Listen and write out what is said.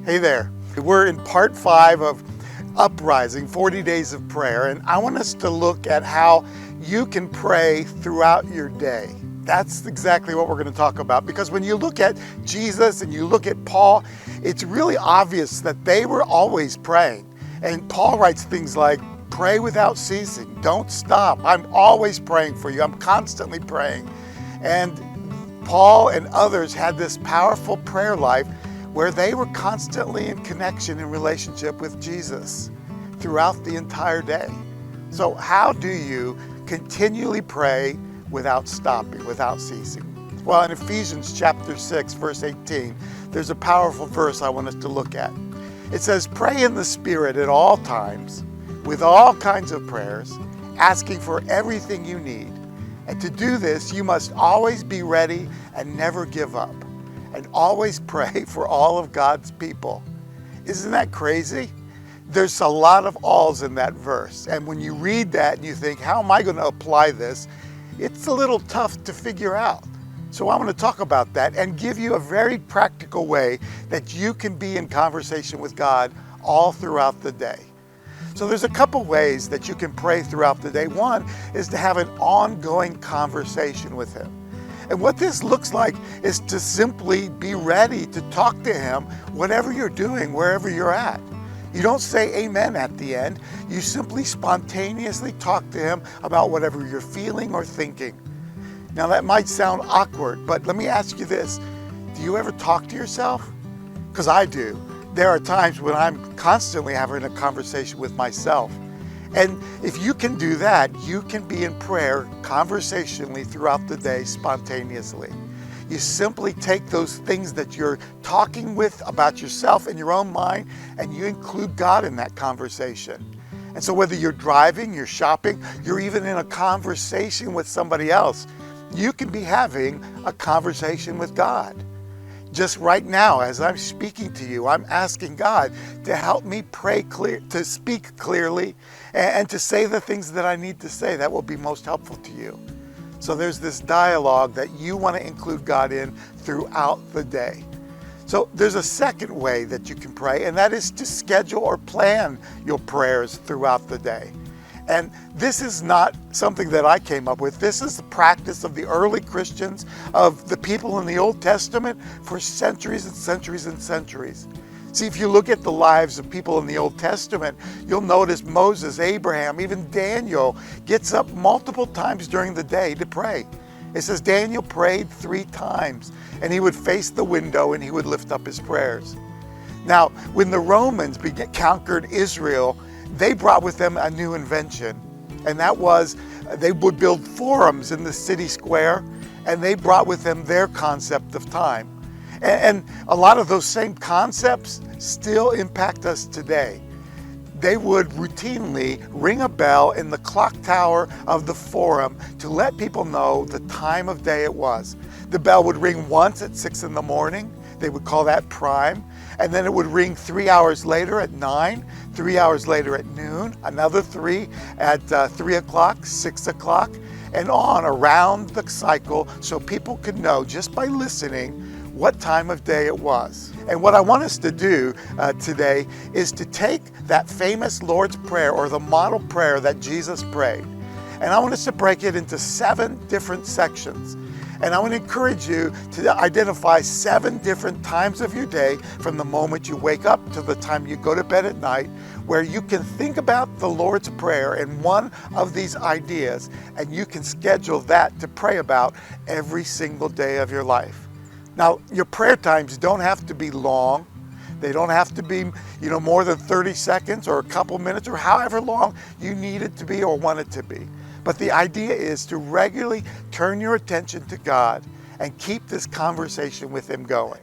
Hey there. We're in part 5 of Uprising, 40 Days of Prayer, and I want us to look at how you can pray throughout your day. That's exactly what we're going to talk about, because when you look at Jesus and you look at Paul, it's really obvious that they were always praying. And Paul writes things like, pray without ceasing, don't stop. I'm always praying for you. I'm constantly praying. And Paul and others had this powerful prayer life where they were constantly in connection and relationship with Jesus throughout the entire day. So how do you continually pray without stopping, without ceasing? Well, in Ephesians chapter 6, verse 18, there's a powerful verse I want us to look at. It says, pray in the Spirit at all times, with all kinds of prayers, asking for everything you need. And to do this, you must always be ready and never give up. And always pray for all of God's people. Isn't that crazy? There's a lot of alls in that verse. And when you read that and you think, how am I going to apply this? It's a little tough to figure out. So I want to talk about that and give you a very practical way that you can be in conversation with God all throughout the day. So there's a couple ways that you can pray throughout the day. One is to have an ongoing conversation with Him. And what this looks like is to simply be ready to talk to Him whatever you're doing, wherever you're at. You don't say amen at the end. You simply spontaneously talk to Him about whatever you're feeling or thinking. Now that might sound awkward, but let me ask you this. Do you ever talk to yourself? Because I do. There are times when I'm constantly having a conversation with myself. And if you can do that, you can be in prayer conversationally throughout the day spontaneously. You simply take those things that you're talking with about yourself in your own mind, and you include God in that conversation. And so whether you're driving, you're shopping, you're even in a conversation with somebody else, you can be having a conversation with God. Just right now, as I'm speaking to you, I'm asking God to help me pray clear, to speak clearly, and to say the things that I need to say that will be most helpful to you. So there's this dialogue that you want to include God in throughout the day. So there's a second way that you can pray, and that is to schedule or plan your prayers throughout the day. And this is not something that I came up with. This is the practice of the early Christians, of the people in the Old Testament for centuries and centuries and centuries. See, if you look at the lives of people in the Old Testament, you'll notice Moses, Abraham, even Daniel gets up multiple times during the day to pray. It says Daniel prayed 3 times, and he would face the window and he would lift up his prayers. Now, when the Romans conquered Israel, they brought with them a new invention, and that was they would build forums in the city square, and they brought with them their concept of time. And a lot of those same concepts still impact us today. They would routinely ring a bell in the clock tower of the forum to let people know the time of day it was. The bell would ring once at 6 in the morning. They would call that prime. And then it would ring 3 hours later at 9, 3 hours later at noon, another 3 at 3 o'clock, 6 o'clock, and on around the cycle, so people could know just by listening what time of day it was. And what I want us to do today is to take that famous Lord's Prayer, or the model prayer that Jesus prayed, and I want us to break it into 7 different sections. And I want to encourage you to identify 7 different times of your day, from the moment you wake up to the time you go to bed at night, where you can think about the Lord's Prayer and one of these ideas, and you can schedule that to pray about every single day of your life. Now, your prayer times don't have to be long. They don't have to be, more than 30 seconds or a couple minutes, or however long you need it to be or want it to be. But the idea is to regularly turn your attention to God and keep this conversation with Him going.